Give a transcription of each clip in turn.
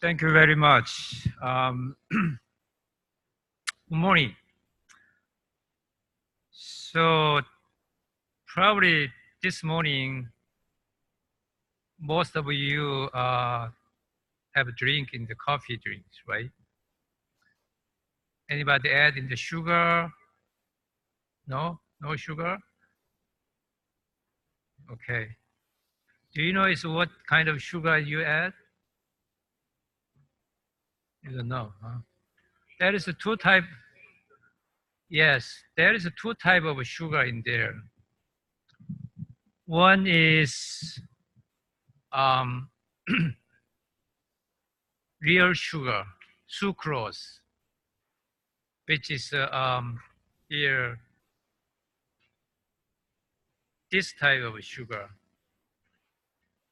Thank you very much. Good morning. So probably this morning, most of you have a drink in the coffee drinks, right? Anybody add in the sugar? No? No sugar? Okay. Do you know is what kind of sugar you add? You don't know, huh? There is a two type. Yes, there is a two type of sugar in there. One is um, real sugar, sucrose, which is here this type of sugar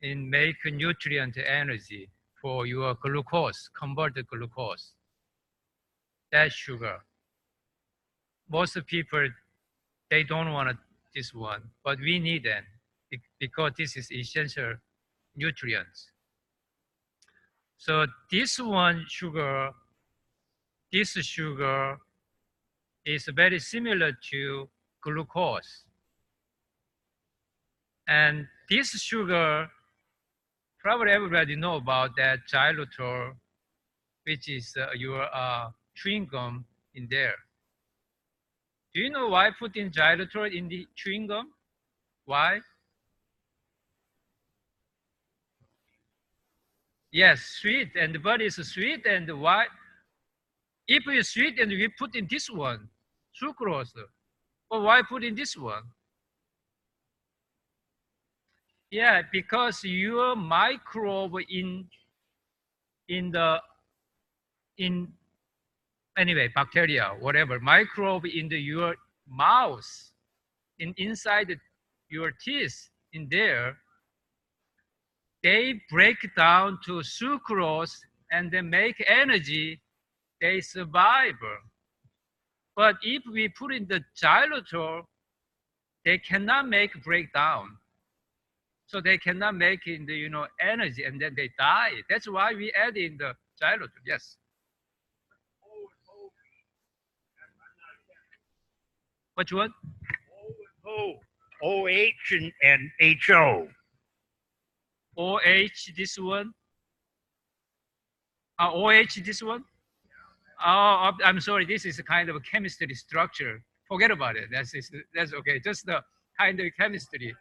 and make nutrient energy for your glucose, converted glucose. That sugar. Most people, they don't want this one, but we need them because this is essential nutrients. So this one sugar, this sugar is very similar to glucose. And this sugar, probably everybody know about that xylitol, which is your chewing gum in there. Do you know why putting xylitol in the chewing gum? Why? Yes, sweet, and the body is sweet, and why? If it's sweet and we put in this one, sucrose, but why put in this one? Yeah, because your microbe in anyway, bacteria, whatever, microbe in your mouth, inside your teeth, in there, they break down to sucrose and they make energy, they survive. But if we put in the xylitol, they cannot make breakdown. So they cannot make in the energy, and then they die. That's why we add in the xylitol. Yes. Which one? OH and HO. OH, this one. OH, this one. Oh, I'm sorry. This is a kind of a chemistry structure. Forget about it. That's okay. Just the kind of chemistry.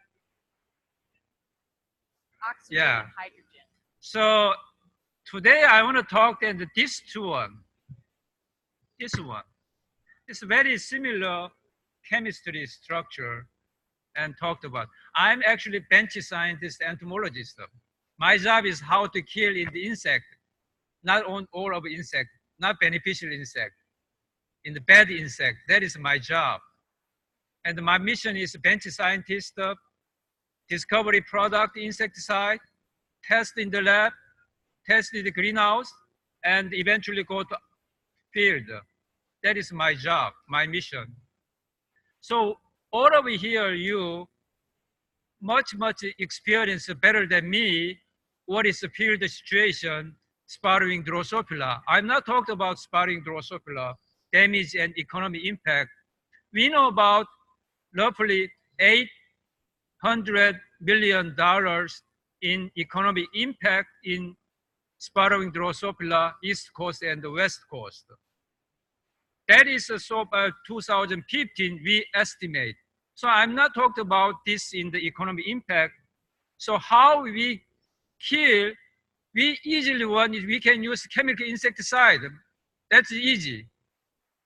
Oxygen Yeah. and hydrogen. So today I want to talk and this one. This one. It's very similar chemistry structure and talked about. I'm actually bench scientist, entomologist. My job is how to kill in the insect, not on all of insect, not beneficial insect, in the bad insect. That is my job. And my mission is bench scientist, discovery product, insecticide, test in the lab, test in the greenhouse, and eventually go to field. That is my job, my mission. So all over here, you much experience better than me what is the field situation spotting Drosophila. I'm not talking about spotting Drosophila, damage and economic impact. We know about roughly $800 billion in economic impact in spotting Drosophila, East Coast and the West Coast. That is so by 2015, we estimate. So I'm not talking about this in the economic impact. So how we kill, we easily want is we can use chemical insecticide. That's easy.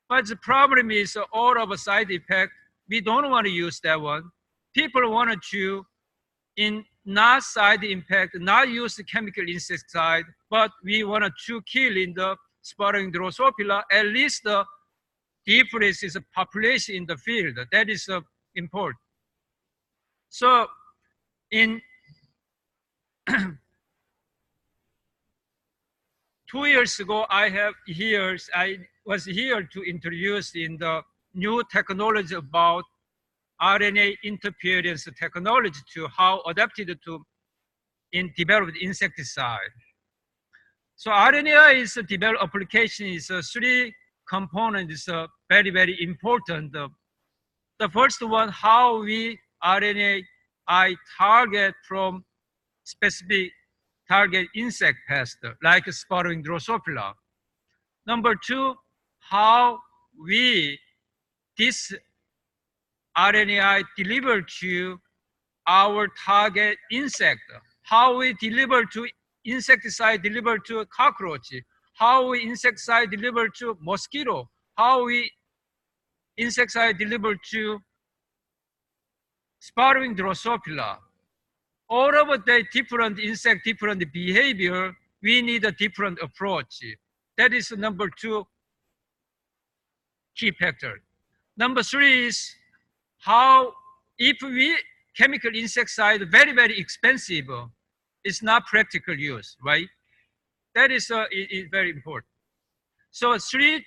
But the problem is all of a side effect. We don't want to use that one. People want to, in not side impact, not use the chemical insecticide, but we want to kill in the spotting Drosophila, at least the difference is a population in the field. That is important. So in 2 years ago, I was here to introduce in the new technology about RNA interference technology to how adapted to in developed insecticide. So RNA is a developed application is three components is very, very important. The first one, how we RNA target from specific target insect pest like spotting Drosophila. Number two, how we this RNAi deliver to our target insect, how we deliver to insecticide deliver to cockroach, how we insecticide deliver to mosquito, how we insecticide deliver to spotting Drosophila. All of the different insect, different behavior, we need a different approach. That is number two key factor. Number three is how if we chemical insecticide very, very expensive, it's not practical use, right? That is very important. So three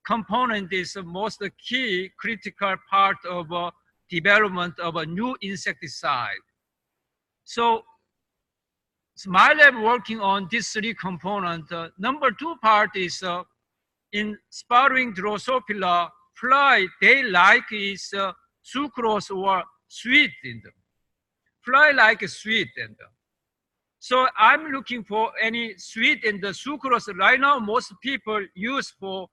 component is the most key critical part of development of a new insecticide. So my lab working on these three components. Number two part is in spotting Drosophila fly, they like is sucrose or sweet in them. Fly like sweet in them. So I'm looking for any sweet in the sucrose. Right now, most people use for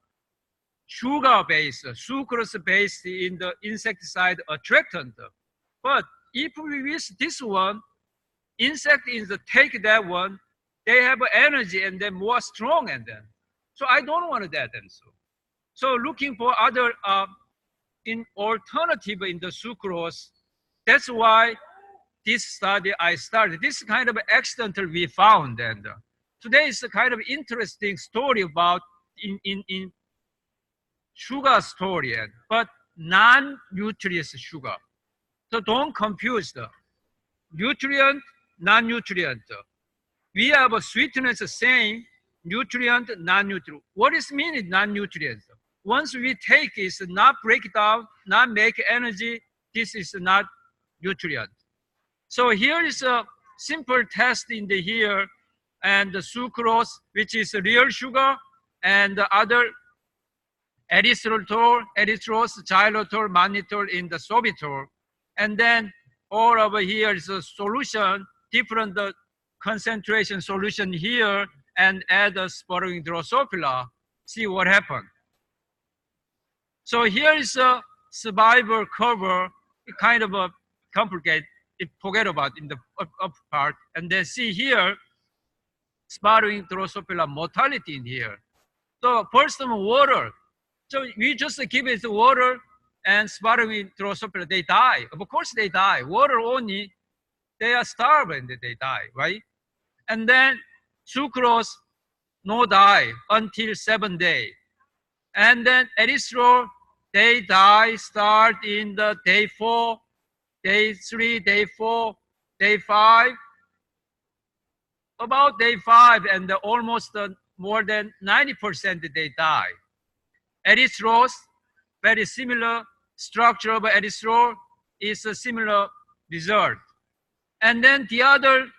sugar-based, sucrose-based in the insecticide attractant. But if we use this one, insect is take that one, they have energy and they're more strong and then. So I don't want that also. So looking for other in alternative in the sucrose. That's why this study I started. This kind of accidental we found, and today is a kind of interesting story about in sugar story, but non-nutritious sugar. So don't confuse the nutrient, non-nutrient. We have a sweetness the same, nutrient, non-nutrient. What is mean non-nutrient? Once we take is not break down, not make energy, this is not nutrient. So here is a simple test in the here, and the sucrose, which is real sugar, and the other erythritol, erythrose, xylitol, mannitol in the sorbitol. And then all over here is a solution, different concentration solution here, and add a spotting Drosophila, see what happened. So here is a survivor curve, kind of a complicated, forget about in the up part, and then see here, spotting Drosophila mortality in here. So first one, water. So we just give it water and spotting Drosophila, they die. Of course they die. Water only, they are starved and they die, right? And then sucrose, no die until 7 days. And then erythritol, they die, start in the day 4, day 3, day 4, day 5. About day 5, and almost more than 90% they die. Erythrose, very similar structure of erythrol is a similar result. And then the other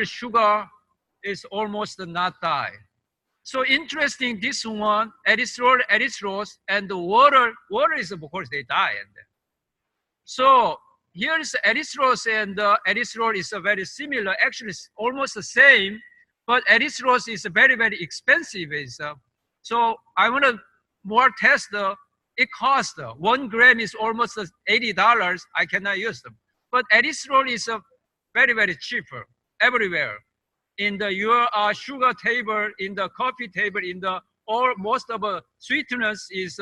sugar is almost not die. So interesting, this one, erythrol, erythrose, and the water is, of course, they die. And then. So here is erythrose and erythrol is very similar, actually almost the same, but erythrose is very, very expensive. So I want to more test, it costs, 1 gram is almost $80, I cannot use them. But erythrol is very, very cheaper everywhere. In the your sugar table, in the coffee table, in the most of sweetness is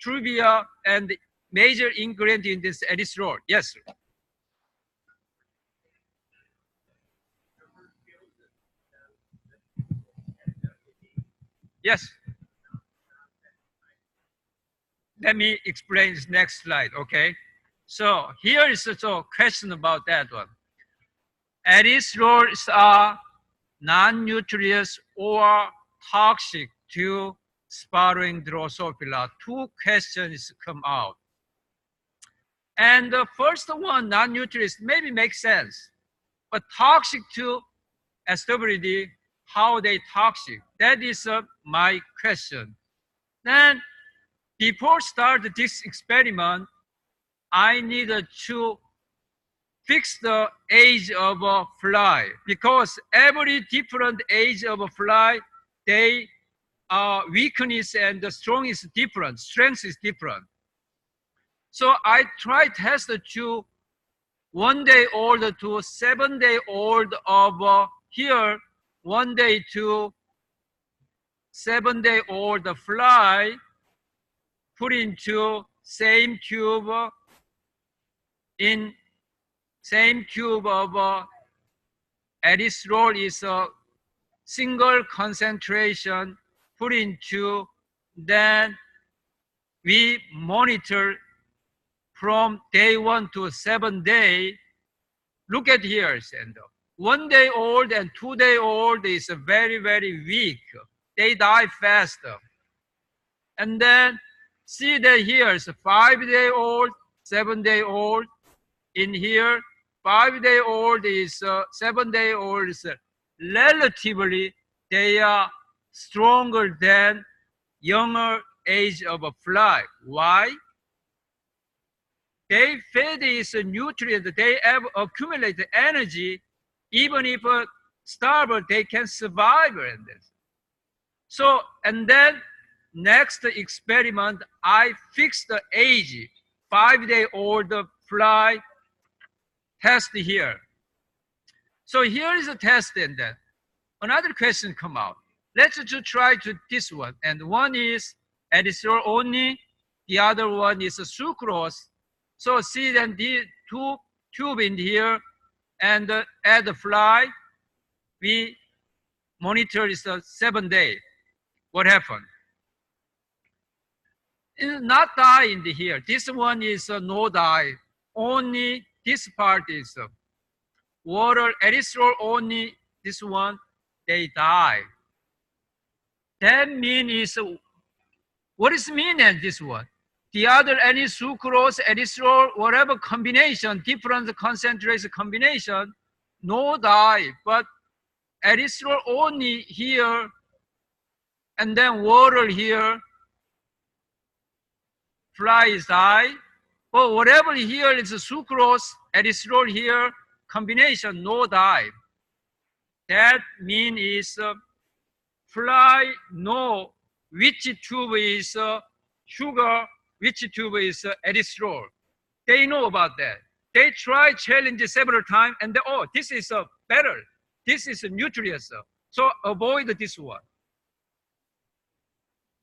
truvia, and major ingredient in this erythrol. Yes, sir. Yes. Let me explain this next slide, okay? So here is a question about that one. Erythrols are non-nutritious or toxic to spotting Drosophila. 2 questions come out. And the first one, non-nutritious, maybe makes sense. But toxic to SWD, how they toxic? That is my question. Then before start this experiment, I needed to fix the age of a fly, because every different age of a fly, they weakness and the strong is different, strength is different. So I tried test to 1 day old to 7 day old of here, 1 day to 7 day old fly, put into same tube, in same tube of erythrol is a single concentration, put into, then we monitor from day 1 to 7 day. Look at here, and 1 day old and 2 day old is very, very weak. They die faster. And then see that here is 5 day old, 7 day old. In here, 5 day old is 7 day old is relatively they are stronger than younger age of a fly. Why? They feed is a nutrient, they have accumulated energy, even if starved, they can survive in this. So, and then next experiment, I fixed the age, 5 day old fly, test here. So here is a test, and then another question come out. Let's just try to this one, and one is erythrol only, the other one is sucrose. So see then the two tube in here, and add the fly. We monitor is 7 day. What happened? It's not dye in the here. This one is no dye. Only this part is water, erythrol only. This one, they die. That means what is mean in this one? The other, any sucrose, erythrol, whatever combination, different concentration combination, no dye, but erythrol only here, and then water here, fly is die. But whatever here is sucrose, erythrol here, combination, no dye. That means is fly know which tube is sugar, which tube is erythrol. They know about that. They try challenge several times, and they, oh, this is better. This is nutritious. So avoid this one.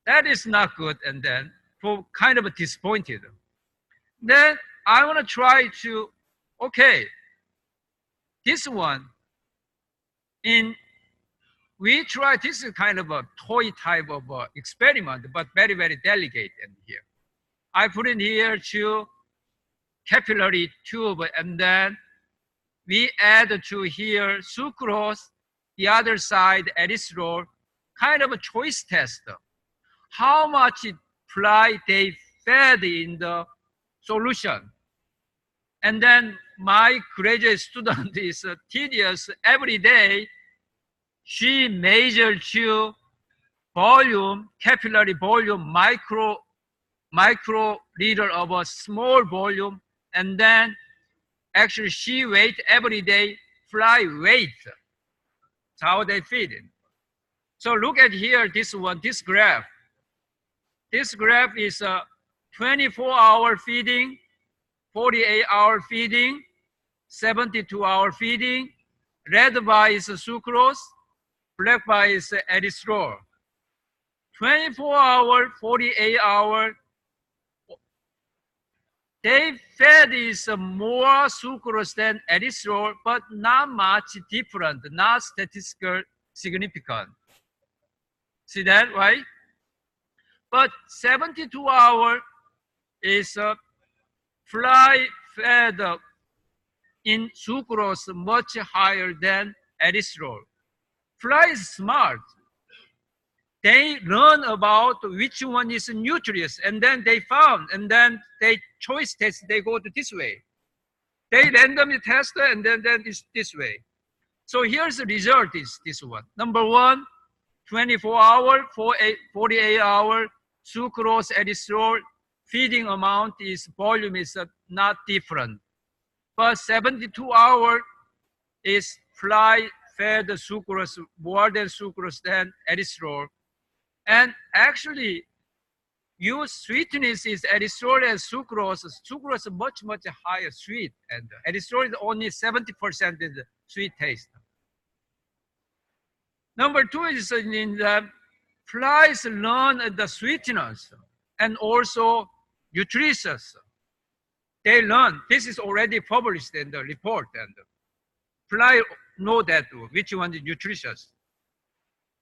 That is not good, and then for kind of disappointed. Then I want to try to, okay, this one, we try, this is kind of a toy type of experiment, but very, very delicate in here. I put in here to capillary tube, and then we add to here sucrose, the other side erythrol, kind of a choice test. How much fly they fed in the solution. And then my graduate student is tedious every day. She measured to volume, capillary volume, microliter of a small volume, and then actually she weight every day, fly weight. That's how they feed it. So look at here, this one, this graph. This graph is a 24-hour feeding, 48-hour feeding, 72-hour feeding. Red bar is sucrose, black bar is erythrol. 24-hour, 48-hour, they fed is more sucrose than erythrol, but not much different, not statistical significant. See that, right? But 72-hour is fly fed in sucrose much higher than erythrol. Fly is smart. They learn about which one is nutritious, and then they found, and then they choice test, they go to this way. They randomly test, and then it's this way. So here's the result is this one. Number one, 24-hour, 48-hour, sucrose, erythritol, feeding amount is volume is not different. But 72-hour is fly fed sucrose, more than sucrose than erythritol. And actually, use sweetness is erythritol and sucrose. Sucrose is much, much higher sweet. And erythritol is only 70% is sweet taste. Number two is in the flies learn the sweetness and also nutritious. They learn, this is already published in the report, and fly know that which one is nutritious.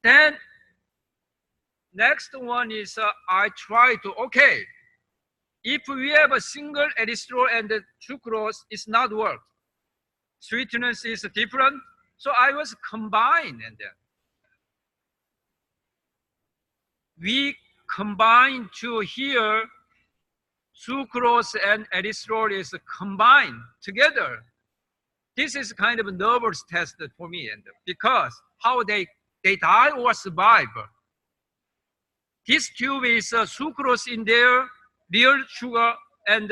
Then next one is I try to, okay, if we have a single erythritol and the sucrose, it's not work. Sweetness is different. So I was combined, and then we combine to here, sucrose and erythritol is combined together. This is kind of a nervous test for me, and because how they die or survive. This tube is sucrose in there, real sugar, and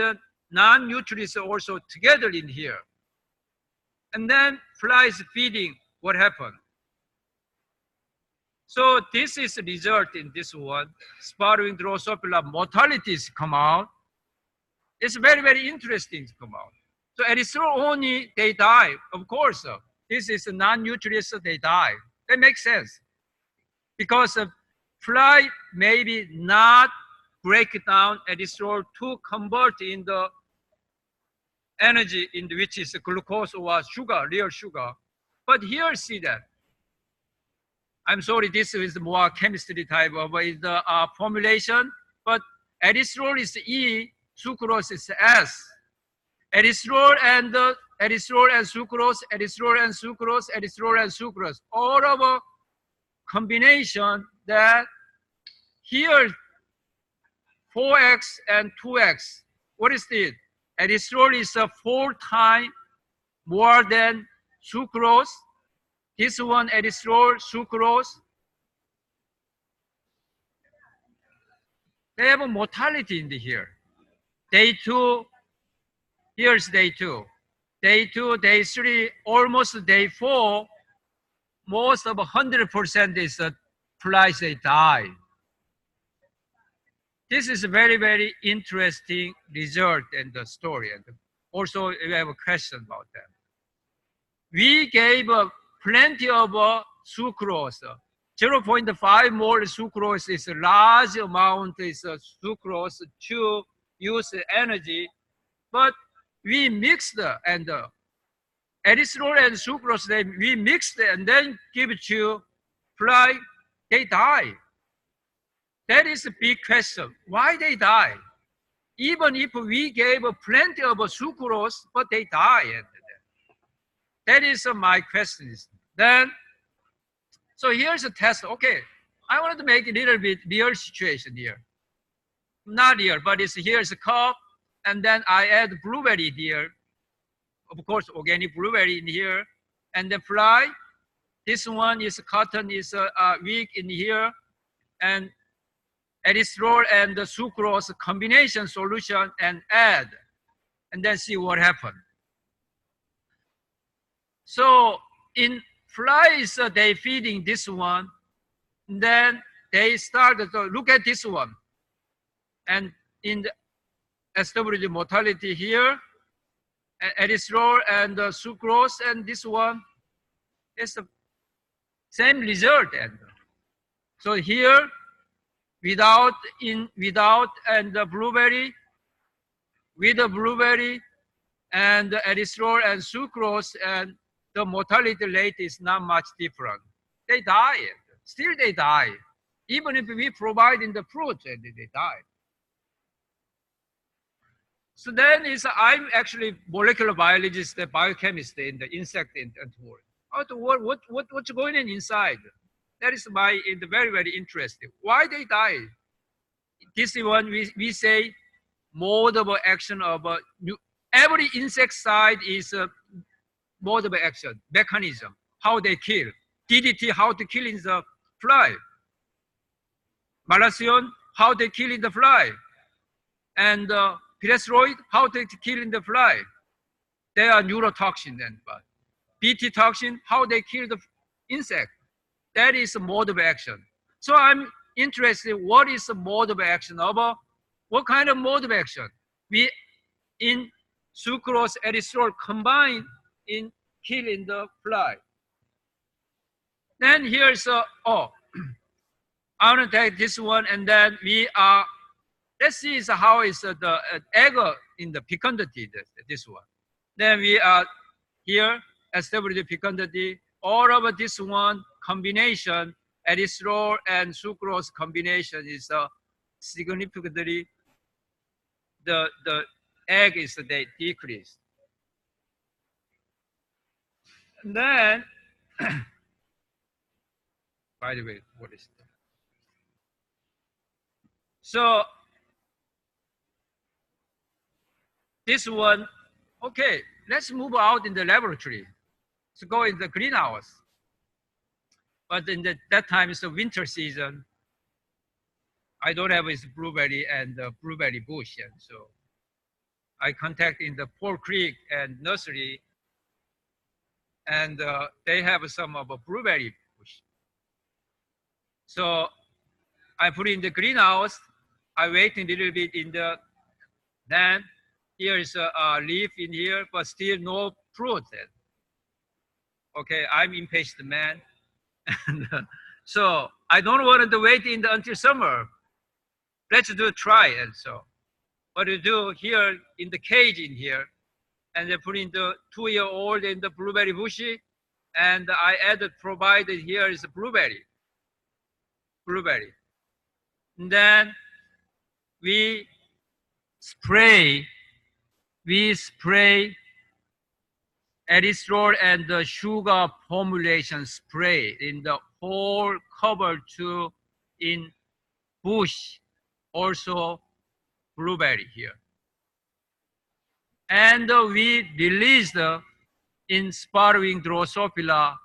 non-nutrients also together in here. And then flies feeding, what happened? So this is the result in this one. Spotting Drosophila mortalities come out. It's very, very interesting to come out. So erythritol only, they die. Of course, this is non-nutrients, they die. That makes sense. Because fly maybe not break down erythritol to convert in the energy in which is glucose or sugar, real sugar. But here see that. I'm sorry, this is more chemistry type of the formulation, but erythritol is E, sucrose is S. Erythritol and sucrose, erythritol and sucrose, erythritol and sucrose. All of a combination that here 4x and 2x. What is this? Erythritol is 4 times more than sucrose. This one erythritol, sucrose. They have a mortality in here. Day 2, here's day 2. Day 2, day 3, almost day 4, most of 100% is flies, they die. This is a very, very interesting result in the story. And also, we have a question about that. We gave plenty of sucrose. 0.5 mole sucrose is a large amount is sucrose to use energy, but we mixed and erythritol and sucrose, we mixed and then give it to fly, they die. That is a big question. Why they die? Even if we gave plenty of sucrose, but they die. That is my question. Then, so here's a test. Okay, I wanted to make a little bit real situation here. Not real, but it's here's a cup, and then I add blueberry here. Of course, organic blueberry in here, and the fly. This one is cotton is weak in here, and erythritol and the sucrose combination solution and add, and then see what happens. So in flies, they feeding this one, then they started to look at this one, and in the SWG mortality here, erythritol and sucrose, and this one is the same result. And so here, without and the blueberry, with the blueberry and the erythritol and sucrose, and the mortality rate is not much different. They die, still they die. Even if we provide in the fruit, they die. So then I'm actually molecular biologist, the biochemist in the insect and world. What's going on inside? That is very, very interesting. Why they die? This is one we say mode of action of every insecticide is a mode of action mechanism. how they kill. DDT, how to kill in the fly. Malathion, how they kill in the fly. And pyrethroid, how they kill in the fly. They are neurotoxin then. But BT toxin, how they kill the insect. That is a mode of action. So I'm interested, what is the mode of action of what kind of mode of action? We in sucrose, erythritol combine in killing the fly. Then here's I want to take this one, and then we are, let's see how is the egg in the fecundity, this one. Then we are here, establish fecundity. All of this one combination, erythritol and sucrose combination is significantly, the egg is decreased. And then, by the way, what is that? So this one, okay, let's move out in the laboratory. Let's go in the greenhouse. But in that time, it's the winter season. I don't have this blueberry and blueberry bush, and so I contact in the Port Creek and nursery, and they have some of a blueberry bush. So I put in the greenhouse. I wait a little bit in the, then here is a leaf in here, but still no fruit. Okay, I'm impatient man. And, so I don't want to wait until summer. Let's do a try. And so what you do here in the cage in here, and they put in the 2-year-old in the blueberry bushy, and I added, provided here is a blueberry. And then we spray erythritol and the sugar formulation spray in the whole cover to in bush, also blueberry here. And we released in spawning Drosophila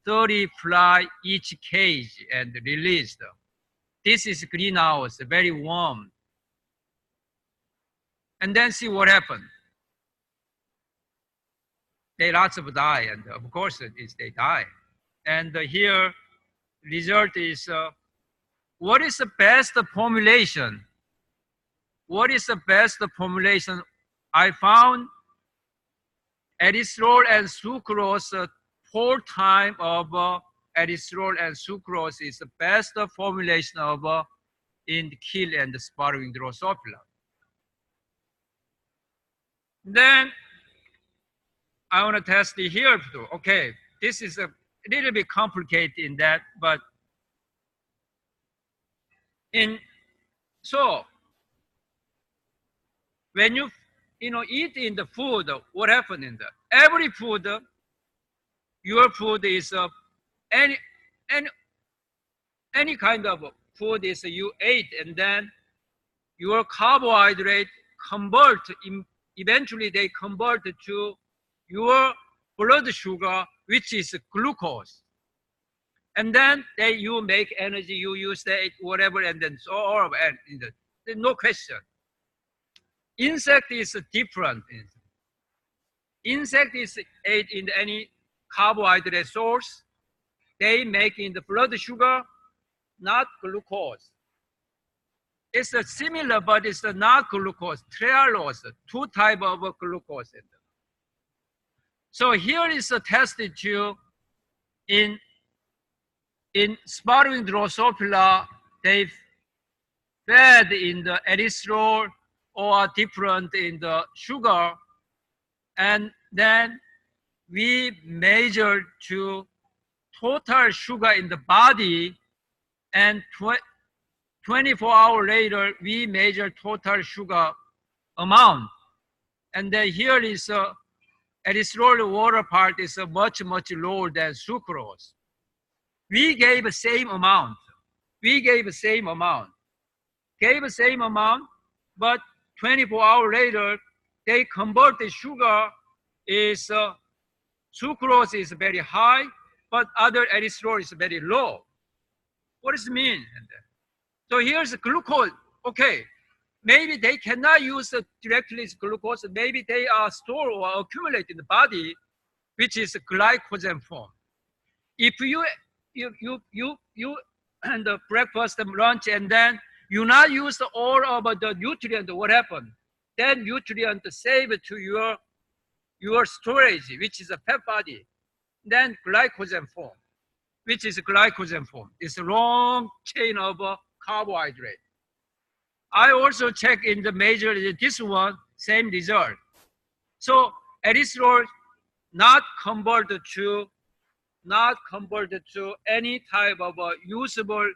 30 fly each cage and released. This is greenhouse, very warm. And then see what happened. They lots of die, and of course they die. And here, result is, what is the best formulation? What is the best formulation? I found erythritol and sucrose, 4 times of erythritol and sucrose is the best formulation of in kill and spawning Drosophila. Then I want to test it here too. Okay, this is a little bit complicated in that, but so when you eat in the food, what happened in that? Every food, your food is any kind of food is you ate, and then your carbohydrate convert, eventually they convert to your blood sugar, which is glucose. And then you make energy, you use that, whatever, and then so all of it. There's no question. Insect is different. Insect is ate in any carbohydrate source. They make in the blood sugar, not glucose. It's similar, but it's not glucose, trehalose, 2 types of glucose. So here is a tested to in spawning Drosophila, they fed in the erythritol or different in the sugar, and then we measured to total sugar in the body, and 24 hours later we measure total sugar amount, and then here is erythritol water part is much lower than sucrose. We gave the same amount. But 24 hours later, they convert the sugar is sucrose is very high, but other erythroid is very low. What does it mean? So here's the glucose. Okay, maybe they cannot use directly glucose. Maybe they are stored or accumulate in the body, which is glycogen form. If you and the breakfast and lunch, and then you not use all of the nutrient, what happened? Then nutrient save to your storage, which is a fat body. Then glycogen form, which is glycogen form. It's a long chain of carbohydrate. I also check in the major, this one, same result. So erythroid not converted to any type of usable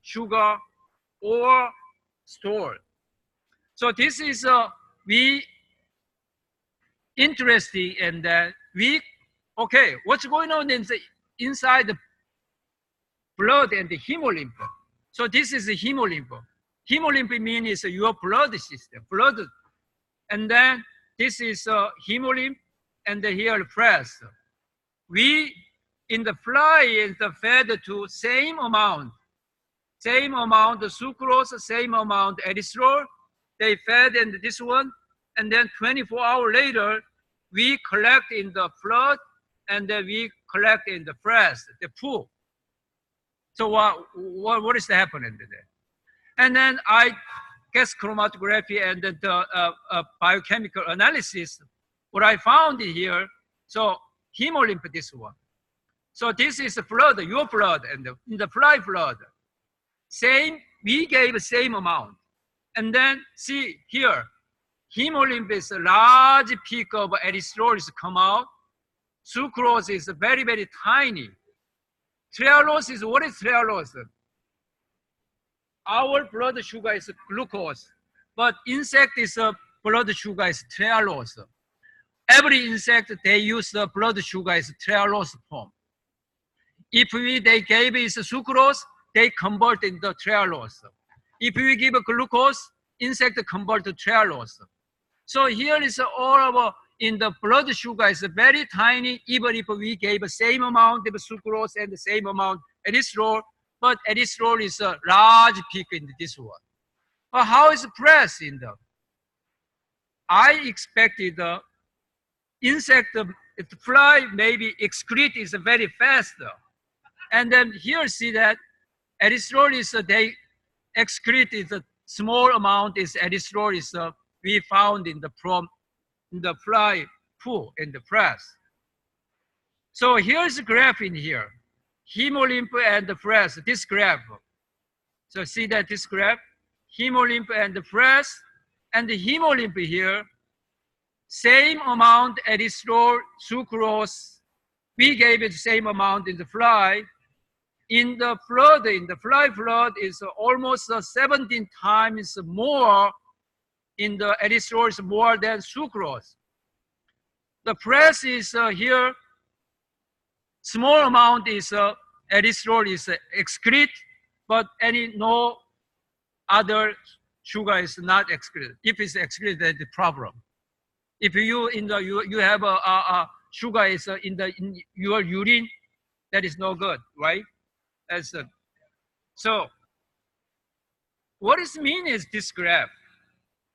sugar or stored. So this is we interesting, and okay, what's going on inside the blood and the hemolymph? So this is the hemolymph. Hemolymph means your blood system, blood, and then this is hemolymph, and here frass. We in the fly is fed to same amount of sucrose, same amount erythroid. They fed in this one, and then 24 hours later, we collect in the blood, and then we collect in the frass, the poo. So what is happening there? And then I gas chromatography and the biochemical analysis. What I found here, so hemolymph, this one. So this is blood, your blood, and in the fly blood, we gave the same amount. And then see here, hemolymph is a large peak of erythroids come out. Sucrose is very, very tiny. Trehalose is, what is trehalose? Our blood sugar is glucose, but insect is blood sugar is trehalose. Every insect, they use the blood sugar is trehalose form. If they gave is sucrose, they convert into trehalose. If we give glucose, insect convert to trehalose. So here is all of in the blood sugar is very tiny, even if we gave the same amount of sucrose and the same amount erythroid, but erythroid is a large peak in this one. But how is frass in the? I expected the insect, the fly maybe excrete is very fast. And then here see that erythroid is they excrete is a small amount is erythroid is we found in the fly poo in the frass. So here's a graph in here. Hemolymph and the frass, this graph. So see that this graph, hemolymph and the frass, and the hemolymph here, same amount erythroid, sucrose, we gave it the same amount in the fly. In the blood, in the fly blood is almost 17 times more in the erythroid more than sucrose. The frass is here, small amount is erythroid is excrete, but no other sugar is not excreted. If it's excreted, that's the problem. If you have a sugar is in your urine, that is no good, right? So what it mean is this graph.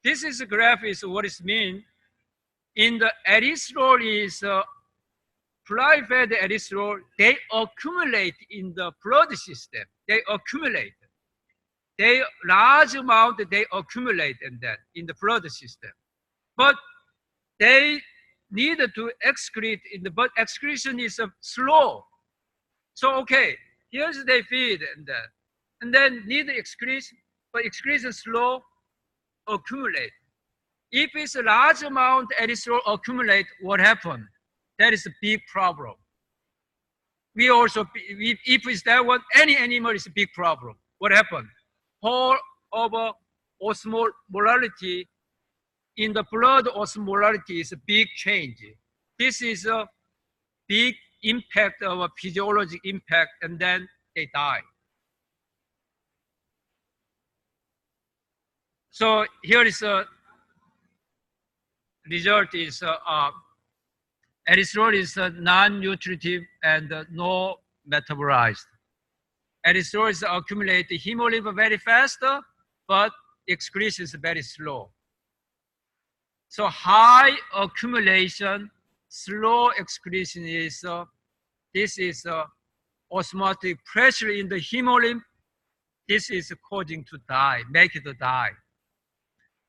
This is a graph is what it mean. In the erythroid is fly-fed erythroid, they accumulate in the blood system. They accumulate. They large amount they accumulate in the blood system. But they need to excrete in the but excretion is slow. So okay, here's they feed and then need excretion, but excretion slow, accumulate. If it's a large amount erythroid accumulate, what happened? That is a big problem. We also, if it's that one, any animal is a big problem. What happened? Whole over osmolarity in the blood osmolarity is a big change. This is a big impact of a physiologic impact, and then they die. So here is a result is erythroid is non-nutritive and no metabolized. Erythrocytes accumulate hemolymph very fast, but excretion is very slow. So high accumulation, slow excretion is, this is osmotic pressure in the hemolymph. This is causing to die, make it die.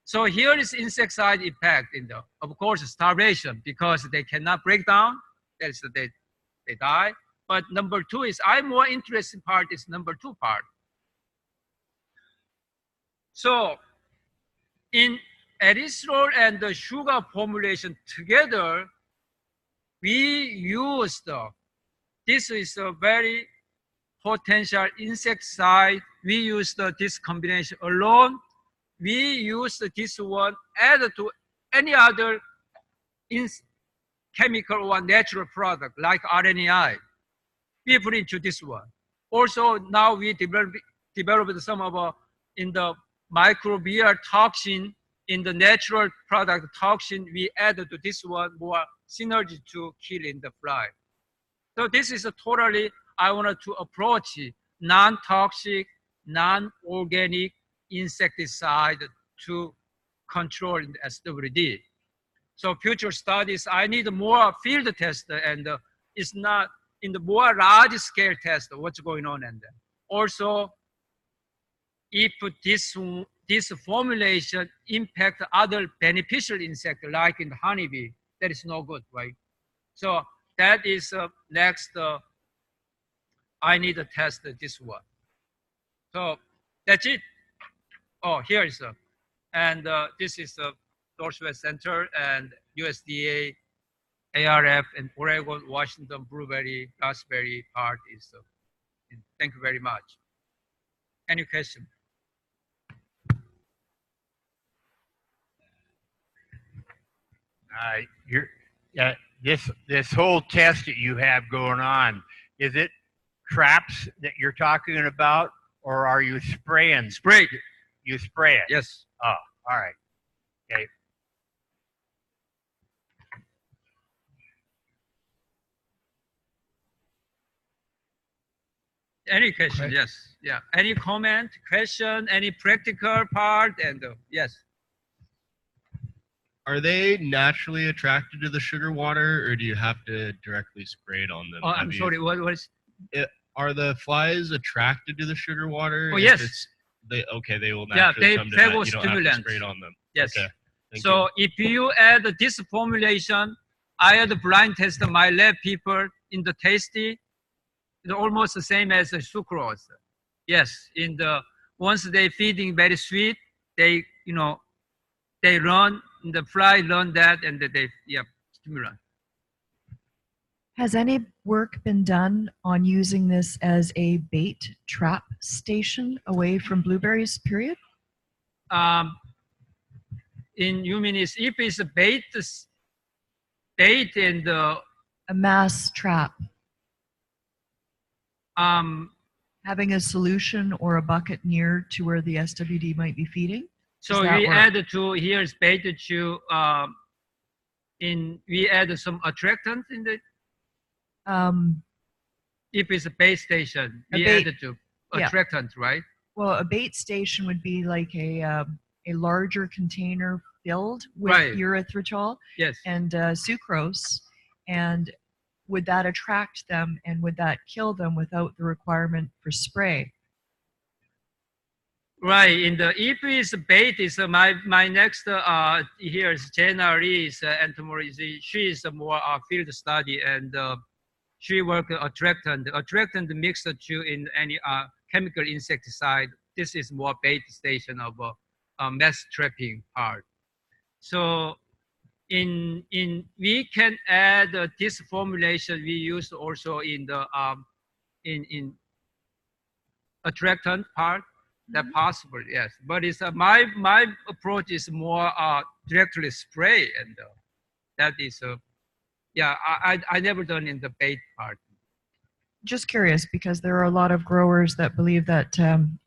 So here is insecticide effect in the, of course, starvation, because they cannot break down, that is they die. But number two is, I'm more interested part is number two part. So in erythritol and the sugar formulation together, we used, this is a very potential insecticide. We used this combination alone. We used this one added to any other chemical or natural product like RNAi. We put into this one. Also, now we developed some of in the microbial toxin, in the natural product toxin, we added to this one more synergy to killing the fly. So this is a totally, I wanted to approach non-toxic, non-organic insecticide to control the SWD. So future studies, I need more field test, and it's not in the more large scale test what's going on. And also, if this formulation impact other beneficial insect like in the honeybee, that is no good, right? So that is next. I need to test this one. So that's it. Oh, here is and this is the Northwest Center and USDA, ARF, and Oregon, Washington, blueberry, raspberry part is. Thank you very much. Any question? This whole test that you have going on, is it traps that you're talking about, or are you spraying? Spray. You spray it? Yes. Oh, all right. Okay. Any question? Okay. Yes. Yeah. Any comment, question, any practical part? And yes. Are they naturally attracted to the sugar water, or do you have to directly spray it on them? Oh, I'm sorry. What is? Are the flies attracted to the sugar water? Oh, If yes. they will naturally they come to that. will You don't have to stimulant. spray it on them. Yes. Okay. Thank So you. if you add this formulation, I had blind test my lab people in the tasty, it's almost the same as the sucrose. Yes, in the once they feeding very sweet, they they run, the fly learn that, and they stimulant. Has any work been done on using this as a bait trap station away from blueberries, period? You mean is if it's a bait and A mass trap. Having a solution or a bucket near to where the SWD might be feeding? So we add to here's bait to we add some attractant in the if it's a bait station, we add to attractant, right? Well, a bait station would be like a larger container filled with erythritol Yes. and sucrose, and would that attract them, and would that kill them without the requirement for spray? Right. In the if it's bait is my next here is Jenna Lee is entomology. She is a more field study, and she work attractant. Attractant mixed to in any chemical insecticide. This is more bait station of mass trapping part. So we can add this formulation we use also in the in attractant part. That possible, yes. But it's my approach is more directly spray, and that is I never done in the bait part. Just curious, because there are a lot of growers that believe that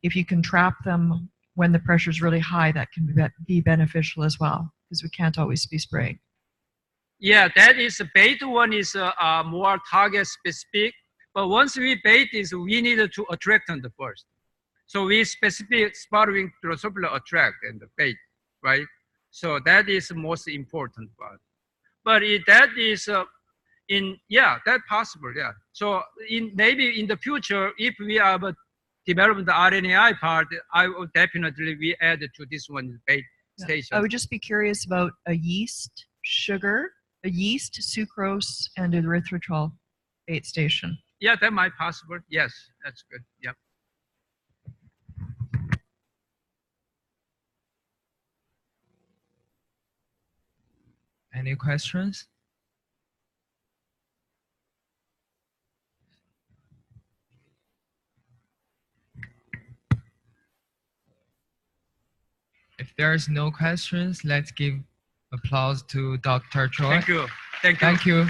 if you can trap them when the pressure is really high, that can be beneficial as well, because we can't always be spraying. Yeah, that is a bait one is more target specific, But once we bait this, we need to attractant first. So we specifically spotting Drosophila attract and the bait, right? So that is the most important part. But that is that's possible, yeah. So maybe in the future, if we have developed the RNAi part, I will definitely we add to this one bait station. I would just be curious about a yeast, sugar, a yeast, sucrose, and erythritol bait station. Yeah, that might possible. Yes, that's good. Yeah. Any questions? If there's no questions, let's give applause to Dr. Choi. Thank you. Thank you. Thank you.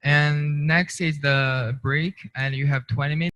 And next is the break, and you have 20 minutes.